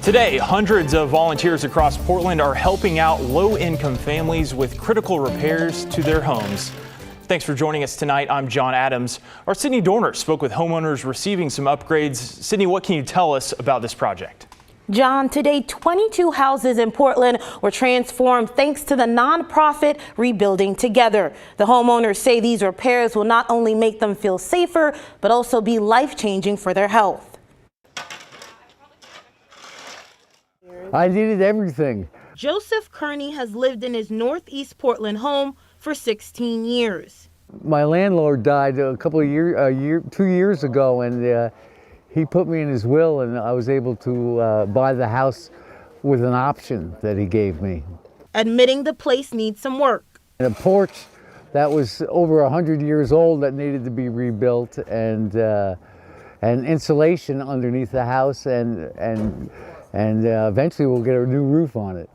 Today, hundreds of volunteers across Portland are helping out low-income families with critical repairs to their homes. Thanks for joining us tonight. I'm John Adams. Our Sydney Dorner spoke with homeowners receiving some upgrades. Sydney, what can you tell us about this project? John, today 22 houses in Portland were transformed thanks to the nonprofit Rebuilding Together. The homeowners say these repairs will not only make them feel safer, but also be life-changing for their health. I needed everything. Joseph Kearney has lived in his Northeast Portland home for 16 years. My landlord died a couple of years, 2 years ago, and he put me in his will, and I was able to buy the house with an option that he gave me. Admitting the place needs some work. And a porch that was over 100 years old that needed to be rebuilt, and insulation underneath the house, and eventually we'll get a new roof on it.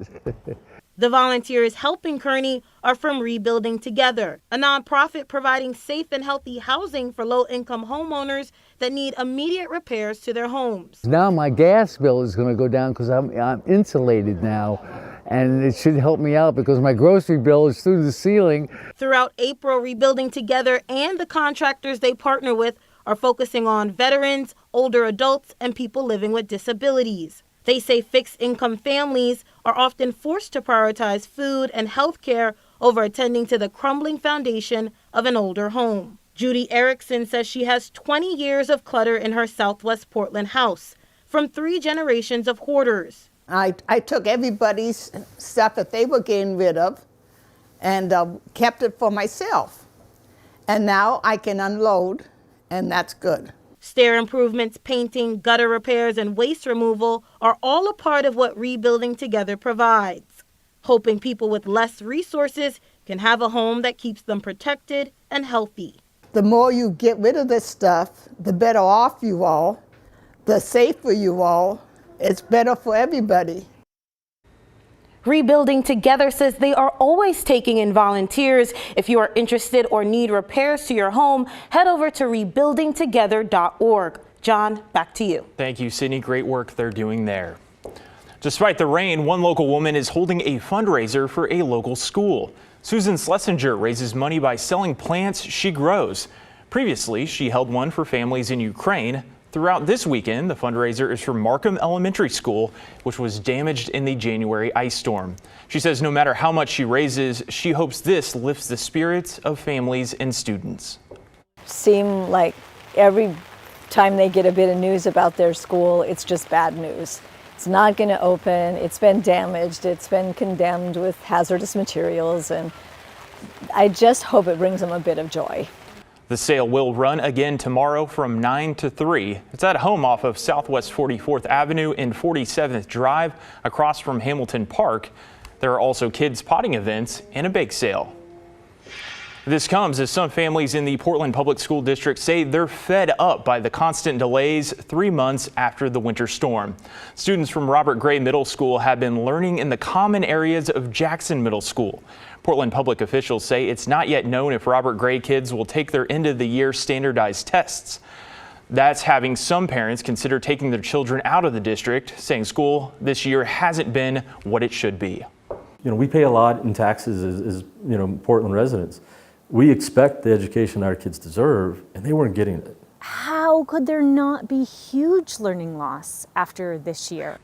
The volunteers helping Kearney are from Rebuilding Together, a nonprofit providing safe and healthy housing for low-income homeowners that need immediate repairs to their homes. Now my gas bill is going to go down because I'm insulated now, and it should help me out because my grocery bill is through the ceiling. Throughout April, Rebuilding Together and the contractors they partner with are focusing on veterans, older adults, and people living with disabilities. They say fixed-income families are often forced to prioritize food and health care over attending to the crumbling foundation of an older home. Judy Erickson says she has 20 years of clutter in her Southwest Portland house from 3 generations of hoarders. I took everybody's stuff that they were getting rid of and kept it for myself. And now I can unload, and that's good. Stair improvements, painting, gutter repairs, and waste removal are all a part of what Rebuilding Together provides, hoping people with less resources can have a home that keeps them protected and healthy. The more you get rid of this stuff, the better off you all, the safer you all. It's better for everybody. Rebuilding Together says they are always taking in volunteers. If you are interested or need repairs to your home, head over to rebuildingtogether.org. John, back to you. Thank you, Sydney. Great work they're doing there. Despite the rain, one local woman is holding a fundraiser for a local school. Susan Schlesinger raises money by selling plants she grows. Previously, she held one for families in Ukraine. Throughout this weekend, the fundraiser is for Markham Elementary School, which was damaged in the January ice storm. She says no matter how much she raises, she hopes this lifts the spirits of families and students. Seem like every time they get a bit of news about their school, it's just bad news. It's not going to open, it's been damaged, it's been condemned with hazardous materials, and I just hope it brings them a bit of joy. The sale will run again tomorrow from 9 to 3. It's at a home off of Southwest 44th Avenue and 47th Drive across from Hamilton Park. There are also kids potting events and a bake sale. This comes as some families in the Portland Public School District say they're fed up by the constant delays 3 months after the winter storm. Students from Robert Gray Middle School have been learning in the common areas of Jackson Middle School. Portland public officials say it's not yet known if Robert Gray kids will take their end of the year standardized tests. That's having some parents consider taking their children out of the district, saying school this year hasn't been what it should be. We pay a lot in taxes as Portland residents. We expect the education our kids deserve, and they weren't getting it. How could there not be huge learning loss after this year?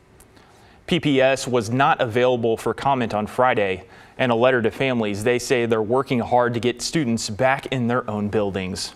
PPS was not available for comment on Friday. In a letter to families, they say they're working hard to get students back in their own buildings.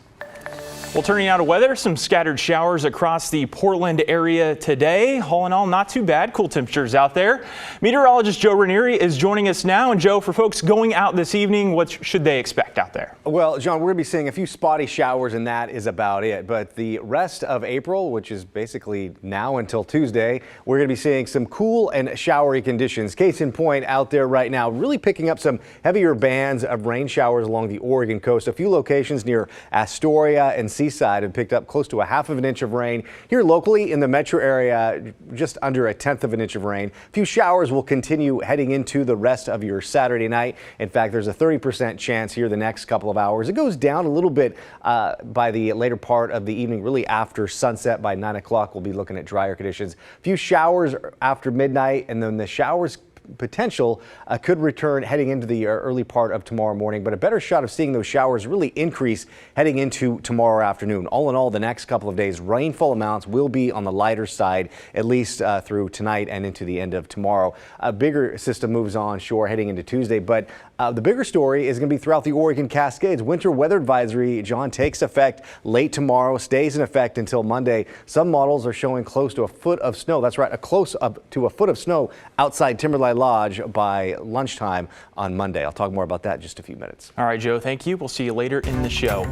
Well, turning now to weather, some scattered showers across the Portland area today. All in all, not too bad. Cool temperatures out there. Meteorologist Joe Ranieri is joining us now. And Joe, for folks going out this evening, what should they expect out there? Well, John, we're going to be seeing a few spotty showers, and that is about it. But the rest of April, which is basically now until Tuesday, we're going to be seeing some cool and showery conditions. Case in point out there right now, really picking up some heavier bands of rain showers along the Oregon coast. A few locations near Astoria and Cedar Seaside have picked up close to a half of an inch of rain. Here locally in the metro area, just under a tenth of an inch of rain. A few showers will continue heading into the rest of your Saturday night. In fact, there's a 30% chance here the next couple of hours. It goes down a little bit by the later part of the evening, really after sunset. By 9 o'clock, we'll be looking at drier conditions. A few showers after midnight, and then the showers potential could return heading into the early part of tomorrow morning, but a better shot of seeing those showers really increase heading into tomorrow afternoon. All in all, the next couple of days, rainfall amounts will be on the lighter side, at least through tonight and into the end of tomorrow. A bigger system moves on shore heading into Tuesday, but the bigger story is going to be throughout the Oregon Cascades. Winter weather advisory, John, takes effect late tomorrow, stays in effect until Monday. Some models are showing close to a foot of snow. That's right, close up to a foot of snow outside Timberline Lodge by lunchtime on Monday. I'll talk more about that in just a few minutes. All right, Joe, thank you. We'll see you later in the show.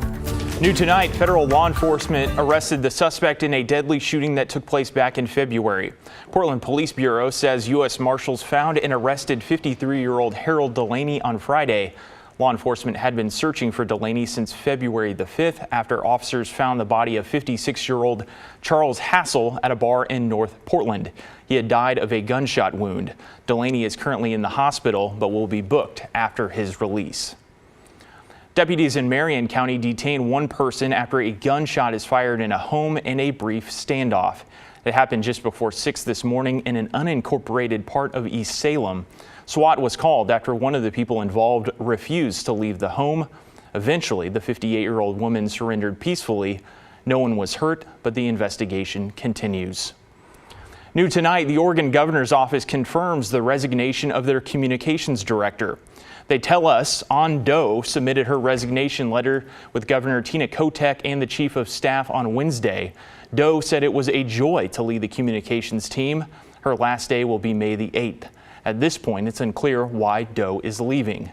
New tonight, federal law enforcement arrested the suspect in a deadly shooting that took place back in February. Portland Police Bureau says U.S. Marshals found and arrested 53-year-old Harold Delaney on Friday. Law enforcement had been searching for Delaney since February the 5th after officers found the body of 56-year-old Charles Hassel at a bar in North Portland. He had died of a gunshot wound. Delaney is currently in the hospital but will be booked after his release. Deputies in Marion County detain one person after a gunshot is fired in a home in a brief standoff. It happened just before 6 this morning in an unincorporated part of East Salem. SWAT was called after one of the people involved refused to leave the home. Eventually, the 58-year-old woman surrendered peacefully. No one was hurt, but the investigation continues. New tonight, the Oregon Governor's Office confirms the resignation of their communications director. They tell us An Do submitted her resignation letter with Governor Tina Kotek and the Chief of Staff on Wednesday. Do said it was a joy to lead the communications team. Her last day will be May the 8th. At this point, it's unclear why Do is leaving.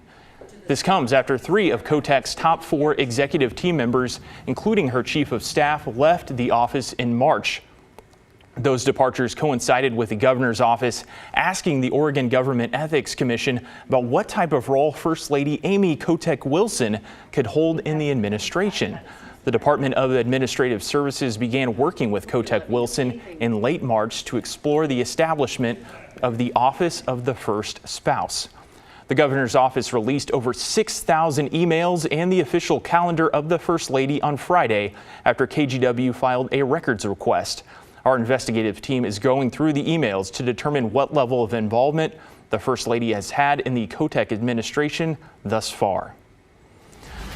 This comes after 3 of Kotek's top 4 executive team members, including her Chief of Staff, left the office in March. Those departures coincided with the governor's office asking the Oregon Government Ethics Commission about what type of role First Lady Amy Kotek Wilson could hold in the administration. The Department of Administrative Services began working with Kotek Wilson in late March to explore the establishment of the Office of the First Spouse. The governor's office released over 6,000 emails and the official calendar of the First Lady on Friday after KGW filed a records request. Our investigative team is going through the emails to determine what level of involvement the First Lady has had in the Kotek administration thus far.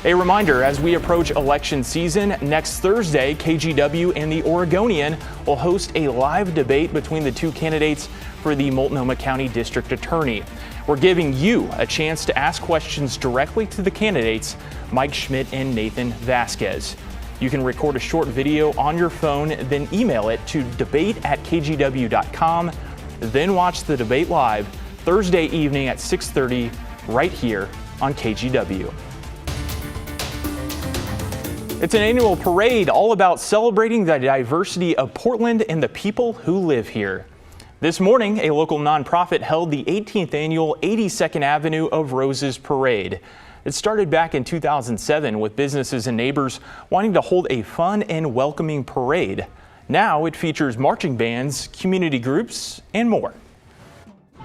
A reminder, as we approach election season, next Thursday, KGW and the Oregonian will host a live debate between the 2 candidates for the Multnomah County District Attorney. We're giving you a chance to ask questions directly to the candidates, Mike Schmidt and Nathan Vasquez. You can record a short video on your phone, then email it to debate@kgw.com, then watch the debate live Thursday evening at 6:30 right here on KGW. It's an annual parade all about celebrating the diversity of Portland and the people who live here. This morning, a local nonprofit held the 18th annual 82nd Avenue of Roses Parade. It started back in 2007 with businesses and neighbors wanting to hold a fun and welcoming parade. Now it features marching bands, community groups, and more.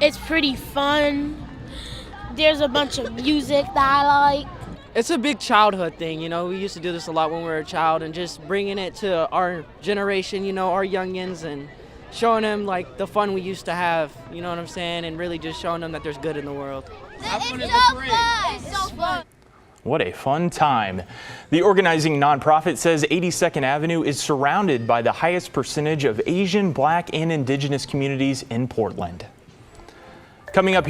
It's pretty fun. There's a bunch of music that I like. It's a big childhood thing, you know. We used to do this a lot when we were a child, and just bringing it to our generation, you know, our youngins, and showing them like the fun we used to have, you know what I'm saying, and really just showing them that there's good in the world. It's so fun. What a fun time. The organizing nonprofit says 82nd Avenue is surrounded by the highest percentage of Asian, Black, and Indigenous communities in Portland. Coming up